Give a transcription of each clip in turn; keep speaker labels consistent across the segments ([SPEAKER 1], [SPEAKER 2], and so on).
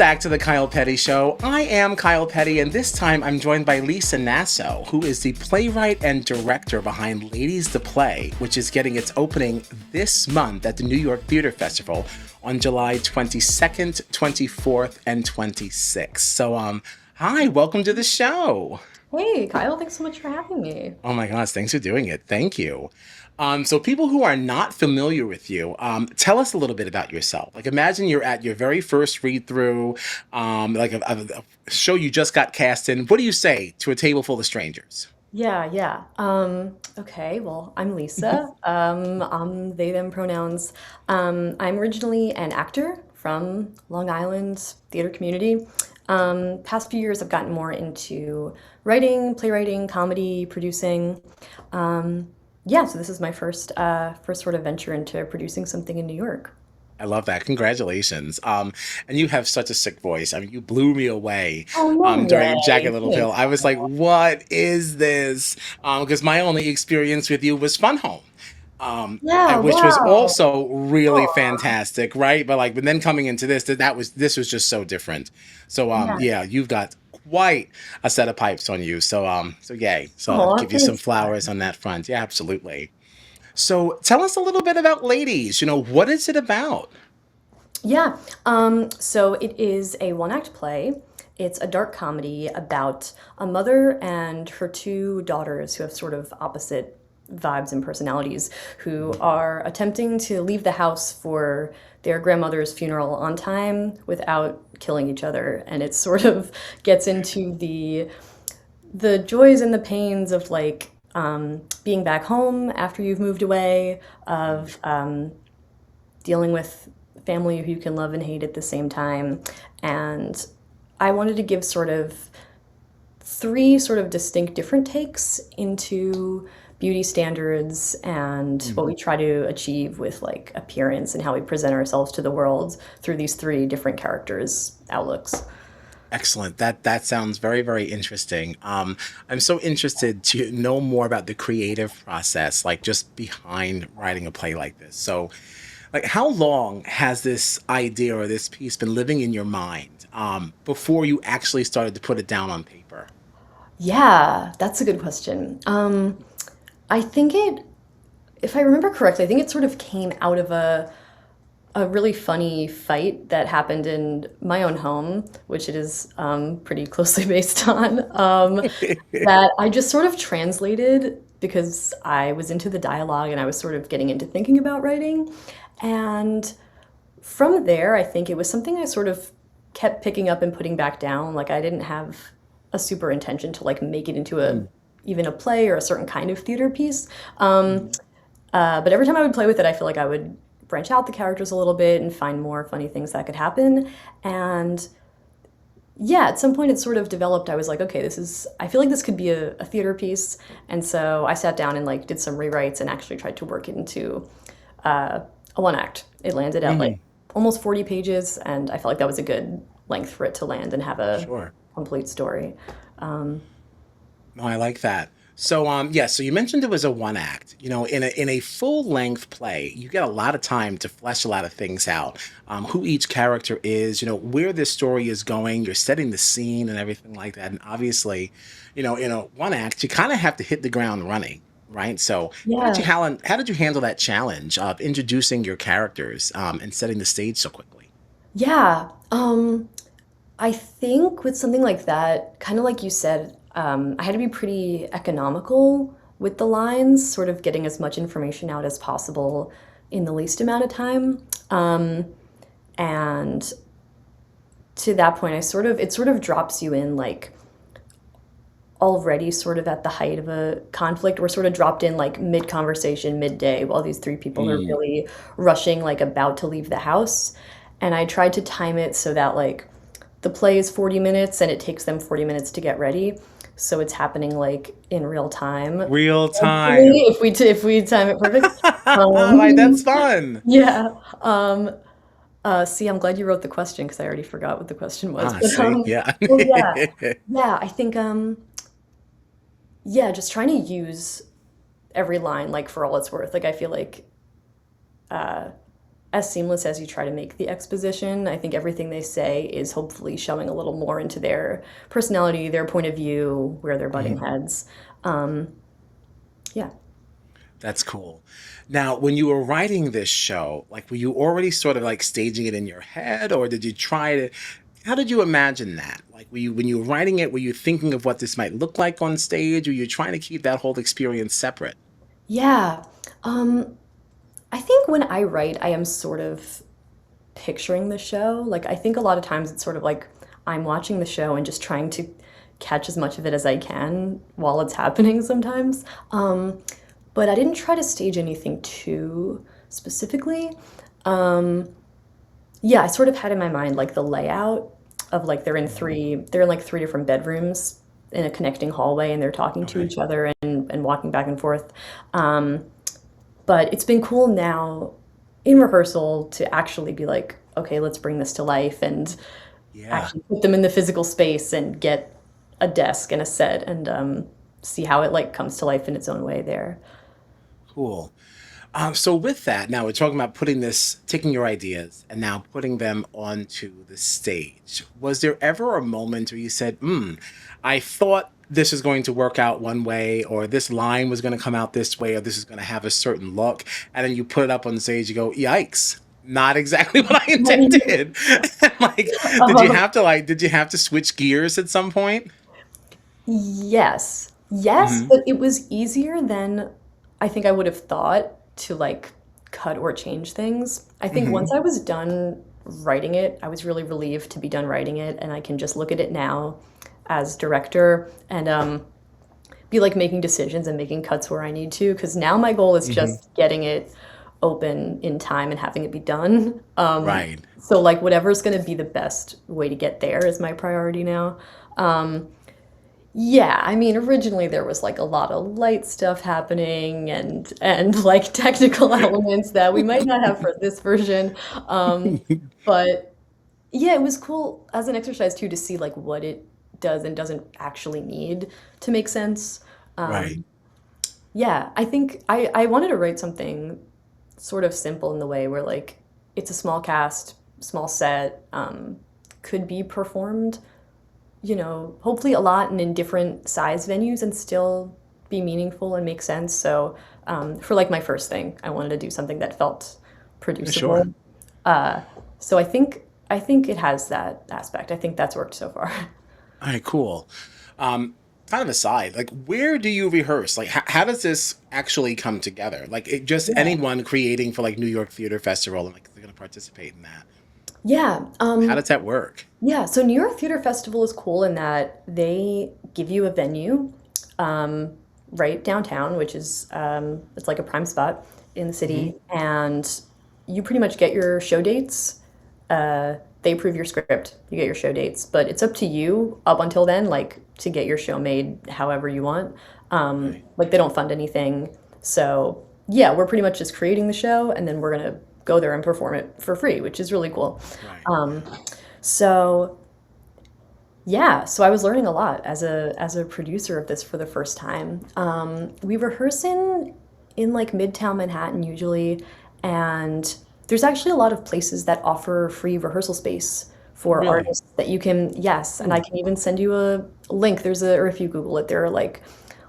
[SPEAKER 1] back to the Kyle Petty Show. I am Kyle Petty, and this time I'm joined by Lisa Naso, who is the playwright and director behind Ladies to Play, which is getting its opening this month at the New York Theater Festival on July 22nd, 24th, and 26th. So, hi, welcome to the show.
[SPEAKER 2] Hey, Kyle, thanks so much for having me.
[SPEAKER 1] Oh my gosh, thanks for doing it. Thank you. So people who are not familiar with you, tell us a little bit about yourself. Like imagine you're at your very first read through, like a show you just got cast in. What do you say to a table full of strangers?
[SPEAKER 2] Yeah. Okay, well, I'm Lisa. I'm they, them pronouns. I'm originally an actor from Long Island theater community. Past few years, I've gotten more into writing, playwriting, comedy, producing. Yeah, so this is my first sort of venture into producing something in New York.
[SPEAKER 1] I love that. Congratulations. And you have such a sick voice. I mean, you blew me away
[SPEAKER 2] Oh, no
[SPEAKER 1] during Jagged
[SPEAKER 2] way.
[SPEAKER 1] Little Pill.
[SPEAKER 2] Thanks.
[SPEAKER 1] I was like, what is this? Because my only experience with you was Fun Home.
[SPEAKER 2] Yeah,
[SPEAKER 1] Which was
[SPEAKER 2] wow.
[SPEAKER 1] also really
[SPEAKER 2] Oh,
[SPEAKER 1] fantastic, right? But then coming into this, this was just so different. So
[SPEAKER 2] yeah.
[SPEAKER 1] yeah, you've got quite a set of pipes on you. So yay. So I'll
[SPEAKER 2] Oh,
[SPEAKER 1] give you some
[SPEAKER 2] thanks.
[SPEAKER 1] flowers on that front. Yeah, absolutely. So tell us a little bit about Ladies. What is it about?
[SPEAKER 2] Yeah. So it is a one act play. It's a dark comedy about a mother and her two daughters who have sort of opposite vibes and personalities who are attempting to leave the house for their grandmother's funeral on time without killing each other. And it sort of gets into the joys and the pains of like being back home after you've moved away, of dealing with family who you can love and hate at the same time. And I wanted to give sort of three sort of distinct different takes into beauty standards and what we try to achieve with like appearance and how we present ourselves to the world through these three different characters' outlooks.
[SPEAKER 1] Excellent. That sounds very, very interesting. I'm so interested to know more about the creative process, like just behind writing a play like this. So, like, how long has this idea or this piece been living in your mind before you actually started to put it down on paper?
[SPEAKER 2] Yeah, that's a good question. I think if I remember correctly, I think it sort of came out of a really funny fight that happened in my own home, which it is pretty closely based on, that I just sort of translated because I was into the dialogue and I was sort of getting into thinking about writing. And from there, I think it was something I sort of kept picking up and putting back down. Like I didn't have a super intention to like make it into a
[SPEAKER 1] Mm,
[SPEAKER 2] even a play or a certain kind of theater piece. Um,
[SPEAKER 1] mhm.
[SPEAKER 2] but every time I would play with it, I feel like I would branch out the characters a little bit and find more funny things that could happen. And yeah, at some point it sort of developed. I was like, okay, I feel like this could be a theater piece. And so I sat down and like did some rewrites and actually tried to work it into a one act. It landed at like
[SPEAKER 1] Mhm.
[SPEAKER 2] almost 40 pages, and I felt like that was a good length for it to land and have a
[SPEAKER 1] Sure.
[SPEAKER 2] complete story. Um,
[SPEAKER 1] No, I like that. So yeah, so you mentioned it was a one act. In a full length play, you get a lot of time to flesh a lot of things out. Who each character is, where this story is going, you're setting the scene and everything like that. And obviously, in a one act, you kind of have to hit the ground running, right? So
[SPEAKER 2] yeah.
[SPEAKER 1] how did you handle that challenge of introducing your characters and setting the stage so quickly?
[SPEAKER 2] Yeah. I think with something like that, kind of like you said, I had to be pretty economical with the lines, sort of getting as much information out as possible in the least amount of time. And to that point, it sort of drops you in like already sort of at the height of a conflict. We're sort of dropped in like mid conversation, midday, while these three people are
[SPEAKER 1] Mm,
[SPEAKER 2] really rushing, like about to leave the house. And I tried to time it so that like the play is 40 minutes and it takes them 40 minutes to get ready. So it's happening like in real time.
[SPEAKER 1] real
[SPEAKER 2] Hopefully,
[SPEAKER 1] time.
[SPEAKER 2] if we time it perfect.
[SPEAKER 1] Like that's
[SPEAKER 2] Um,
[SPEAKER 1] fun.
[SPEAKER 2] yeah. Um, See, I'm glad you wrote the question because I already forgot what the question was.
[SPEAKER 1] Ah, see, yeah.
[SPEAKER 2] Well, yeah, I think yeah, just trying to use every line like for all it's worth. Like I feel like as seamless as you try to make the exposition. I think everything they say is hopefully showing a little more into their personality, their point of view, where they're butting
[SPEAKER 1] Mhm.
[SPEAKER 2] heads. Um, yeah.
[SPEAKER 1] That's cool. Now, when you were writing this show, like, were you already sort of like staging it in your head, or did you try to? How did you imagine that? Like, were you when you were writing it, were you thinking of what this might look like on stage? Were you trying to keep that whole experience separate?
[SPEAKER 2] Yeah. Um, I think when I write, I am sort of picturing the show. Like, I think a lot of times it's sort of like I'm watching the show and just trying to catch as much of it as I can while it's happening sometimes. But I didn't try to stage anything too specifically. Um, yeah, I sort of had in my mind like the layout of like
[SPEAKER 1] Mhm.
[SPEAKER 2] they're in like three different bedrooms in a connecting hallway and they're talking to
[SPEAKER 1] Okay.
[SPEAKER 2] each other and walking back and forth. Um, but it's been cool now in rehearsal to actually be like, okay, let's bring this to life and
[SPEAKER 1] Yeah.
[SPEAKER 2] actually put them in the physical space and get a desk and a set and see how it like comes to life in its own way there.
[SPEAKER 1] Cool. So with that, now we're talking about taking your ideas and now putting them onto the stage. Was there ever a moment where you said, I thought this was going to work out one way, or this line was going to come out this way, or this is going to have a certain look, and then you put it up on stage, you go, yikes, not exactly what I intended. Like,
[SPEAKER 2] Um,
[SPEAKER 1] did you have to switch gears at some point?
[SPEAKER 2] yes, yes,
[SPEAKER 1] Hmm.
[SPEAKER 2] but it was easier than I think I would have thought to like cut or change things. I think once
[SPEAKER 1] Hmm.
[SPEAKER 2] I was done writing it, I was really relieved to be done writing it, and I can just look at it now as director and be like making decisions and making cuts where I need to. Because now my goal is
[SPEAKER 1] Hmm.
[SPEAKER 2] just getting it open in time and having it be done.
[SPEAKER 1] Right.
[SPEAKER 2] So like whatever's going to be the best way to get there is my priority now. Um, yeah, I mean, originally there was like a lot of light stuff happening and like technical elements that we might not have for this version. Um, but yeah, it was cool as an exercise too to see like what it does and doesn't actually need to make sense.
[SPEAKER 1] Right.
[SPEAKER 2] Um, yeah, I think I wanted to write something sort of simple in the way where like it's a small cast, small set, could be performed, hopefully a lot and in different size venues and still be meaningful and make sense. So for like my first thing, I wanted to do something that felt
[SPEAKER 1] Yeah, sure.
[SPEAKER 2] producible. Uh, so I think it has that aspect. I think that's worked so far.
[SPEAKER 1] All right, cool. Kind of aside, like, where do you rehearse? Like, how does this actually come together? Like, just
[SPEAKER 2] Yeah.
[SPEAKER 1] anyone creating for like New York Theater Festival and like they're going to participate in that.
[SPEAKER 2] Yeah.
[SPEAKER 1] How does that work?
[SPEAKER 2] Yeah. So New York Theater Festival is cool in that they give you a venue um, right downtown, which is it's like a prime spot in the
[SPEAKER 1] Hmm.
[SPEAKER 2] city, and you pretty much get your show dates. They approve your script, you get your show dates, but it's up to you up until then, like to get your show made however you want.
[SPEAKER 1] Right,
[SPEAKER 2] Like they don't fund anything, so yeah, we're pretty much just creating the show, and then we're gonna go there and perform it for free, which is really cool.
[SPEAKER 1] right.
[SPEAKER 2] Um, so yeah, so I was learning a lot as a producer of this for the first time. We rehearse in like Midtown Manhattan usually, and there's actually a lot of places that offer free rehearsal space for
[SPEAKER 1] Really?
[SPEAKER 2] artists that you can, yes, and
[SPEAKER 1] Hmm.
[SPEAKER 2] I can even send you a link. Or if you Google it, there are like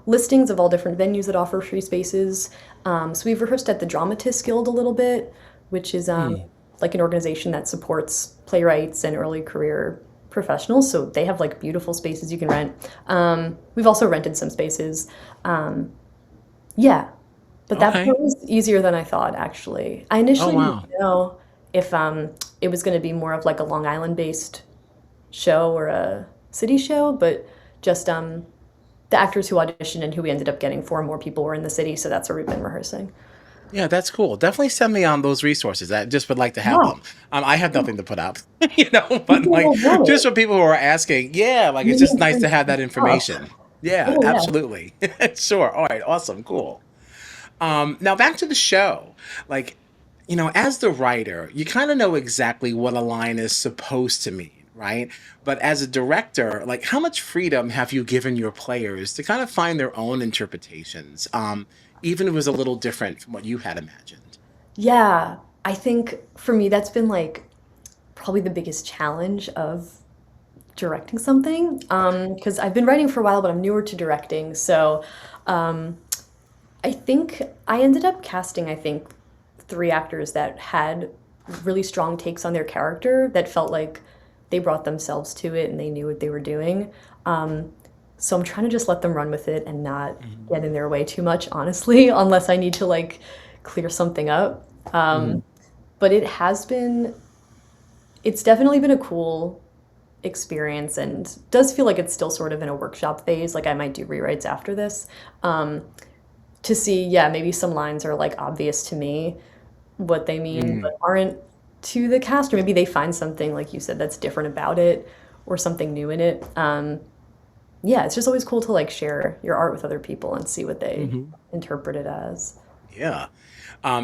[SPEAKER 2] listings of all different venues that offer free spaces. So we've rehearsed at the Dramatists Guild a little bit, which is
[SPEAKER 1] Hmm.
[SPEAKER 2] like an organization that supports playwrights and early career professionals. So they have like beautiful spaces you can rent. We've also rented some spaces. Um, yeah, but that
[SPEAKER 1] Okay.
[SPEAKER 2] part was easier than I thought, actually. I
[SPEAKER 1] Oh,
[SPEAKER 2] initially didn't
[SPEAKER 1] wow.
[SPEAKER 2] know if it was going to be more of like a Long Island based show or a city show, but just the actors who auditioned and who we ended up getting four more people were in the city, so that's where we've been rehearsing.
[SPEAKER 1] Yeah, that's cool. Definitely send me on those resources. I just would like to have
[SPEAKER 2] Yeah,
[SPEAKER 1] them. I have
[SPEAKER 2] yeah.
[SPEAKER 1] nothing to put up, but
[SPEAKER 2] People
[SPEAKER 1] like,
[SPEAKER 2] will want
[SPEAKER 1] just
[SPEAKER 2] it.
[SPEAKER 1] for people who are asking, yeah, like, it's
[SPEAKER 2] Maybe
[SPEAKER 1] just
[SPEAKER 2] I'm
[SPEAKER 1] nice
[SPEAKER 2] trying
[SPEAKER 1] to
[SPEAKER 2] to
[SPEAKER 1] have that
[SPEAKER 2] stop.
[SPEAKER 1] information. Yeah,
[SPEAKER 2] Oh yeah.
[SPEAKER 1] absolutely. Sure. All right. Awesome. Cool. Now back to the show. Like, as the writer, you kind of know exactly what a line is supposed to mean, right? But as a director, like, how much freedom have you given your players to kind of find their own interpretations, even if it was a little different from what you had imagined?
[SPEAKER 2] Yeah. I think for me, that's been like probably the biggest challenge of directing something. Because I've been writing for a while, but I'm newer to directing. So um, I think I ended up casting, I think, three actors that had really strong takes on their character that felt like they brought themselves to it and they knew what they were doing. Um, so I'm trying to just let them run with it and not
[SPEAKER 1] Hmm.
[SPEAKER 2] get in their way too much, honestly, unless I need to like clear something up.
[SPEAKER 1] Hmm.
[SPEAKER 2] But it's definitely been a cool experience and does feel like it's still sort of in a workshop phase. Like I might do rewrites after this. Um, to see, yeah, maybe some lines are like obvious to me what they mean, but
[SPEAKER 1] Hmm.
[SPEAKER 2] aren't to the cast, or maybe they find something, like you said, that's different about it or something new in it. Yeah, it's just always cool to like share your art with other people and see what they
[SPEAKER 1] Hmm.
[SPEAKER 2] interpret it as.
[SPEAKER 1] Yeah.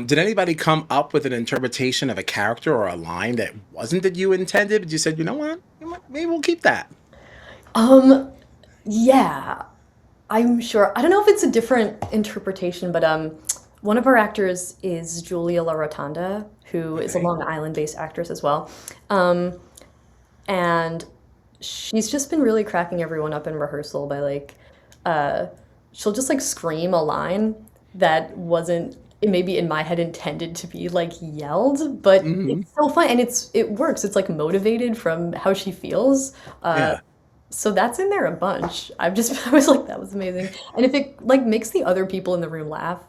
[SPEAKER 1] Did anybody come up with an interpretation of a character or a line that wasn't that you intended, but you said, you know what? Maybe we'll keep that.
[SPEAKER 2] Um, yeah, I'm sure. I don't know if it's a different interpretation, but one of our actors is Julia La Rotonda, who is a
[SPEAKER 1] Okay.
[SPEAKER 2] Long Island-based actress as well. Um, and she's just been really cracking everyone up in rehearsal by like uh she'll just like scream a line that wasn't maybe in my head intended to be like yelled, but
[SPEAKER 1] Hmm.
[SPEAKER 2] it's so fun and it works. It's like motivated from how she feels.
[SPEAKER 1] Yeah.
[SPEAKER 2] So that's in there a bunch. I've just I was like that was amazing. And if it like makes the other people in the room laugh,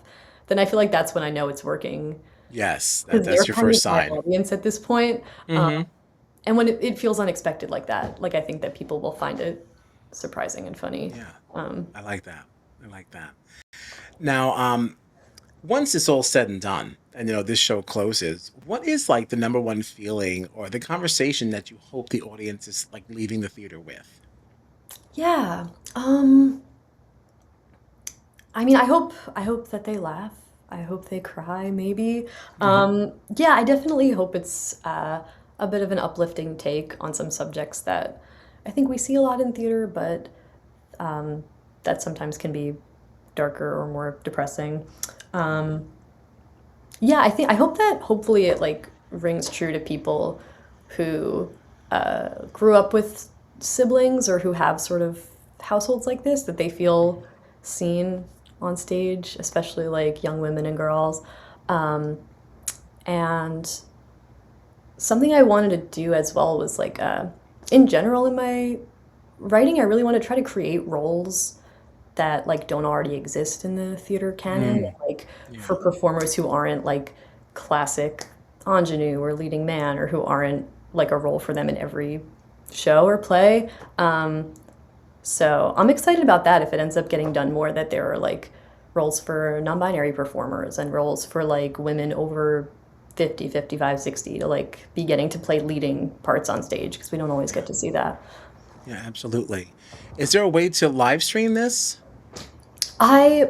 [SPEAKER 2] then I feel like that's when I know it's working
[SPEAKER 1] Yes.
[SPEAKER 2] because they're
[SPEAKER 1] That's your
[SPEAKER 2] kind of
[SPEAKER 1] first
[SPEAKER 2] my
[SPEAKER 1] sign.
[SPEAKER 2] audience at this point.
[SPEAKER 1] Hmm.
[SPEAKER 2] And when it feels unexpected like that, like I think that people will find it surprising and funny.
[SPEAKER 1] Yeah.
[SPEAKER 2] Um,
[SPEAKER 1] I like that. I like that. Now, once it's all said and done, and this show closes, what is like the number one feeling or the conversation that you hope the audience is like leaving the theater with?
[SPEAKER 2] yeah. Um, I mean, I hope that they laugh. I hope they cry, maybe.
[SPEAKER 1] Hmm.
[SPEAKER 2] Yeah, I definitely hope it's a bit of an uplifting take on some subjects that I think we see a lot in theater, but that sometimes can be darker or more depressing. Um, Yeah, I hope that hopefully it like rings true to people who grew up with siblings or who have sort of households like this, that they feel seen on stage, especially like young women and girls. Um, and something I wanted to do as well was like in general in my writing, I really want to try to create roles that like don't already exist in the theater canon,
[SPEAKER 1] Mm,
[SPEAKER 2] like
[SPEAKER 1] yeah.
[SPEAKER 2] for performers who aren't like classic ingenue or leading man, or who aren't like a role for them in every show or play. So I'm excited about that if it ends up getting done more, that there are like roles for non-binary performers and roles for like women over 50, 55, 60 to like be getting to play leading parts on stage because we don't always
[SPEAKER 1] Yeah.
[SPEAKER 2] get to see that.
[SPEAKER 1] Yeah, absolutely. Is there a way to live stream this?
[SPEAKER 2] I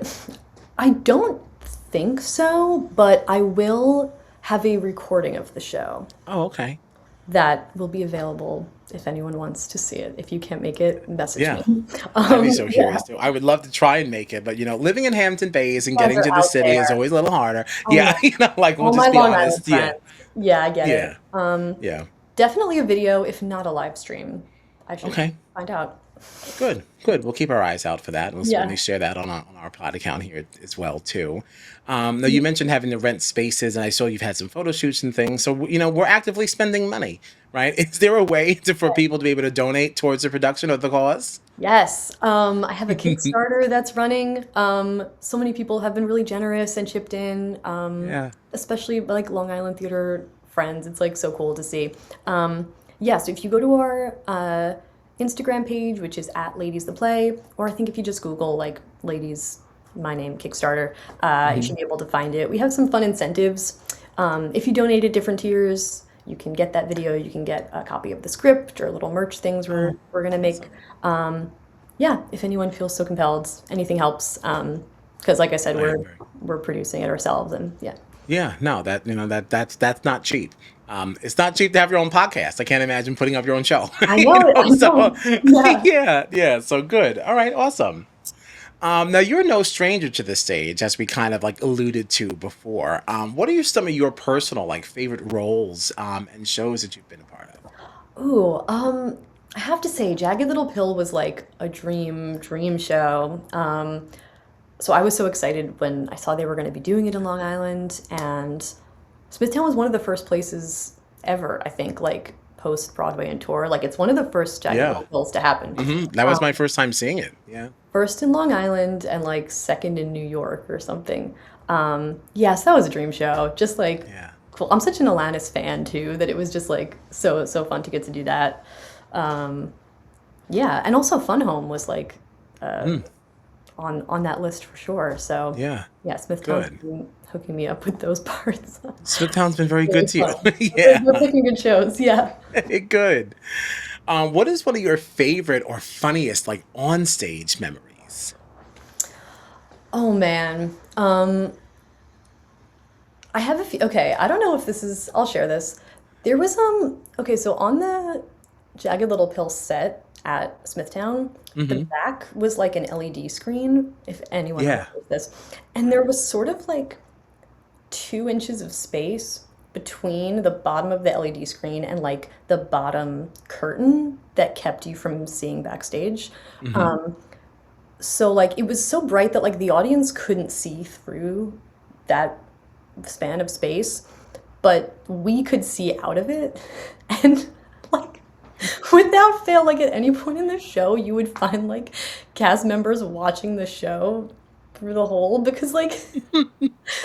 [SPEAKER 2] I don't think so, but I will have a recording of the show
[SPEAKER 1] Oh, okay.
[SPEAKER 2] that will be available if anyone wants to see it. If you can't make it, message me.
[SPEAKER 1] Yeah. I'd be so
[SPEAKER 2] Yeah,
[SPEAKER 1] curious too. I would love to try and make it, but living in Hampton Bays and
[SPEAKER 2] you guys
[SPEAKER 1] getting
[SPEAKER 2] are
[SPEAKER 1] to the
[SPEAKER 2] out
[SPEAKER 1] city is
[SPEAKER 2] there.
[SPEAKER 1] always a little harder.
[SPEAKER 2] I
[SPEAKER 1] Yeah,
[SPEAKER 2] know.
[SPEAKER 1] like we'll
[SPEAKER 2] All my
[SPEAKER 1] just be
[SPEAKER 2] Long Island
[SPEAKER 1] honest. Yeah.
[SPEAKER 2] friends. Yeah, I get it.
[SPEAKER 1] Yeah. Yeah.
[SPEAKER 2] Definitely a video, if not a live stream. I should
[SPEAKER 1] Okay.
[SPEAKER 2] find out.
[SPEAKER 1] Good, good. We'll keep our eyes out for that. We'll certainly
[SPEAKER 2] Yeah.
[SPEAKER 1] share that on our pod account here as well too. Now you mentioned having to rent spaces, and I saw you've had some photo shoots and things. So we're actively spending money, right? Is there a way for people to be able to donate towards the production of the cause?
[SPEAKER 2] Yes, I have a Kickstarter that's running. So many people have been really generous and chipped in,
[SPEAKER 1] Yeah.
[SPEAKER 2] especially like Long Island theater friends. It's like so cool to see. Yeah, so if you go to our Instagram page, which is at Ladies the Play, or I think if you just Google like Ladies, my name, Kickstarter, you
[SPEAKER 1] Hmm.
[SPEAKER 2] should be able to find it. We have some fun incentives. If you donate at different tiers, you can get that video. You can get a copy of the script or little merch things
[SPEAKER 1] Oh,
[SPEAKER 2] we're gonna make.
[SPEAKER 1] awesome.
[SPEAKER 2] Yeah, if anyone feels so compelled, anything helps. Because like I said,
[SPEAKER 1] Very,
[SPEAKER 2] we're
[SPEAKER 1] very.
[SPEAKER 2] we're producing it ourselves, and yeah.
[SPEAKER 1] Yeah, no, that's not cheap. It's not cheap to have your own podcast. I can't imagine putting up your own show.
[SPEAKER 2] I know it. I
[SPEAKER 1] So
[SPEAKER 2] know. Yeah.
[SPEAKER 1] yeah, yeah. So good. All right, awesome. Now you're no stranger to the stage, as we kind of like alluded to before. What are some of your personal like favorite roles and shows that you've been a part of?
[SPEAKER 2] Ooh, I have to say, Jagged Little Pill was like a dream show. So I was so excited when I saw they were going to be doing it in Long Island, and Smithtown was one of the first places ever, I think, like post Broadway and tour. Like it's one of the first Jagged
[SPEAKER 1] Yeah.
[SPEAKER 2] Little Pills to happen.
[SPEAKER 1] That was
[SPEAKER 2] Um,
[SPEAKER 1] my first time seeing it. Yeah.
[SPEAKER 2] First in Long Island and like second in New York or something. Yes, that was a dream show. Just like
[SPEAKER 1] Yeah.
[SPEAKER 2] cool. I'm such an Alanis fan too that it was just like so fun to get to do that. Um, yeah, and also Fun Home was like uh,
[SPEAKER 1] Mm,
[SPEAKER 2] on that list for sure. So
[SPEAKER 1] yeah.
[SPEAKER 2] yeah, Smithtown's
[SPEAKER 1] Good.
[SPEAKER 2] been hooking me up with those parts.
[SPEAKER 1] Smithtown's been very good
[SPEAKER 2] Really
[SPEAKER 1] to you.
[SPEAKER 2] fun.
[SPEAKER 1] Yeah.
[SPEAKER 2] They're picking good shows. Yeah.
[SPEAKER 1] Good. What is one of your favorite or funniest like on stage memories?
[SPEAKER 2] Oh man. I have a few. Okay, I don't know if this is. I'll share this. There was Okay, so on the Jagged Little Pill set at Smithtown, the
[SPEAKER 1] Hmm.
[SPEAKER 2] back was like an LED screen. If anyone
[SPEAKER 1] Yeah.
[SPEAKER 2] remembers this, and there was sort of like 2 inches of space between the bottom of the LED screen and like the bottom curtain that kept you from seeing backstage.
[SPEAKER 1] Hmm.
[SPEAKER 2] Um, so like it was so bright that like the audience couldn't see through that span of space, but we could see out of it. And like without fail, like at any point in the show, you would find like cast members watching the show through the hole because like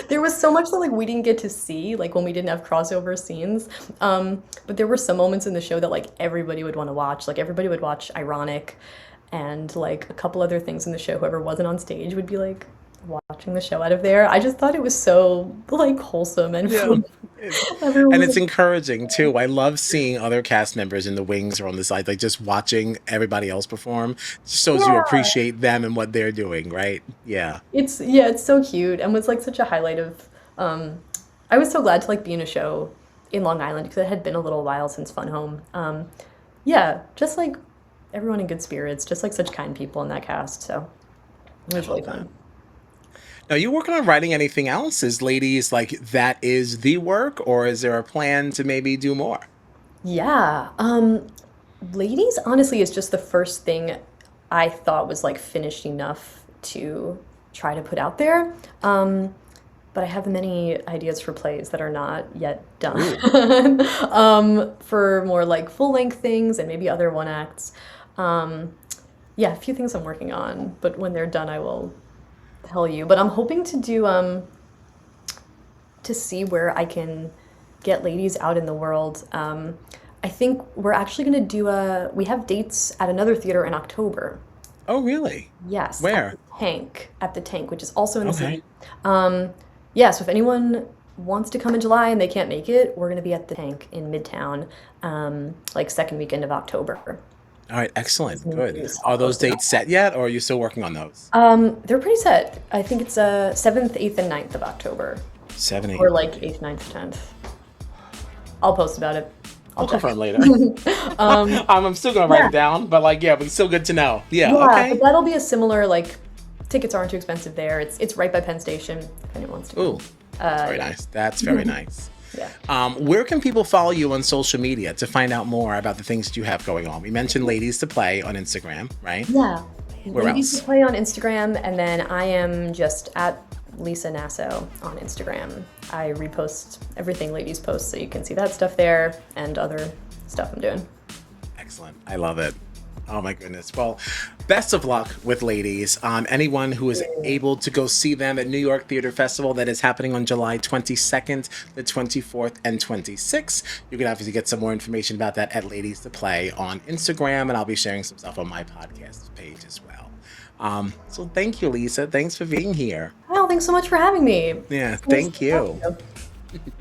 [SPEAKER 2] there was so much that like we didn't get to see like when we didn't have crossover scenes. But there were some moments in the show that like everybody would want to watch. Like everybody would watch Ironic and like a couple other things in the show. Whoever wasn't on stage would be like watching the show out of there. I just thought it was so like wholesome and
[SPEAKER 1] Yeah.
[SPEAKER 2] fun.
[SPEAKER 1] It-
[SPEAKER 2] Everyone
[SPEAKER 1] and
[SPEAKER 2] was
[SPEAKER 1] it's encouraging too. I love seeing other cast members in the wings or on the side, like just watching everybody else perform. Just shows you
[SPEAKER 2] yeah.
[SPEAKER 1] appreciate them and what they're doing, right? Yeah.
[SPEAKER 2] It's so cute and was like such a highlight of um I was so glad to like be in a show in Long Island because it had been a little while since Fun Home. Yeah, just like everyone in good spirits, just like such kind people in that cast. So it
[SPEAKER 1] I
[SPEAKER 2] was really
[SPEAKER 1] love that.
[SPEAKER 2] fun.
[SPEAKER 1] Now, you working on writing anything else? Is ladies like that is the work, or is there a plan to maybe do more?
[SPEAKER 2] Yeah. Ladies, honestly, is just the first thing I thought was like finished enough to try to put out there. But I have many ideas for plays that are not yet
[SPEAKER 1] Ooh,
[SPEAKER 2] done. For more like full length things and maybe other one acts. Um, yeah, a few things I'm working on, but when they're done, I will tell you. But I'm hoping to see where I can get ladies out in the world. I think we're actually going to we have dates at another theater in October.
[SPEAKER 1] oh, really?
[SPEAKER 2] Yes,
[SPEAKER 1] Where?
[SPEAKER 2] At the Tank, which is also in the
[SPEAKER 1] Okay.
[SPEAKER 2] city. Um, yeah, so if anyone wants to come in July and they can't make it, we're going to be at the Tank in Midtown, like second weekend of October.
[SPEAKER 1] All right, excellent. Good.
[SPEAKER 2] Movies
[SPEAKER 1] Are
[SPEAKER 2] all
[SPEAKER 1] those
[SPEAKER 2] posted.
[SPEAKER 1] dates set yet, or are you still working on those?
[SPEAKER 2] They're pretty set. I think it's 7th, 8th, and 9th of October,
[SPEAKER 1] 7, 8.
[SPEAKER 2] or like 8th, 9th, 10th. I'll post about it. I'll
[SPEAKER 1] I'll
[SPEAKER 2] check.
[SPEAKER 1] confirm later.
[SPEAKER 2] Um,
[SPEAKER 1] I'm still gonna write
[SPEAKER 2] yeah,
[SPEAKER 1] it down, but like, yeah, but it's still good to know. Yeah.
[SPEAKER 2] yeah, but
[SPEAKER 1] Okay.
[SPEAKER 2] that'll be a similar like tickets aren't too expensive there. It's right by Penn Station if anyone wants to
[SPEAKER 1] Ooh,
[SPEAKER 2] come.
[SPEAKER 1] that's very
[SPEAKER 2] Yeah,
[SPEAKER 1] nice. That's very nice.
[SPEAKER 2] yeah,
[SPEAKER 1] Where can people follow you on social media to find out more about the things that you have going on? We mentioned Ladies to Play on Instagram, right?
[SPEAKER 2] yeah.
[SPEAKER 1] Where
[SPEAKER 2] Ladies to
[SPEAKER 1] else?
[SPEAKER 2] Play on Instagram, and then I am just at Lisa Naso on Instagram. I repost everything ladies post, so you can see that stuff there and other stuff I'm doing.
[SPEAKER 1] Excellent. I love it. Oh my goodness. Well, best of luck with Ladies. Anyone who is able to go see them at New York Theater Festival that is happening on July 22nd, the 24th, and 26th. You can obviously get some more information about that at Ladies to Play on Instagram, and I'll be sharing some stuff on my podcast page as well. So thank you, Lisa. Thanks for being here.
[SPEAKER 2] Well, thanks so much for having me.
[SPEAKER 1] Yeah,
[SPEAKER 2] Nice
[SPEAKER 1] thank
[SPEAKER 2] to talk
[SPEAKER 1] you.
[SPEAKER 2] to you.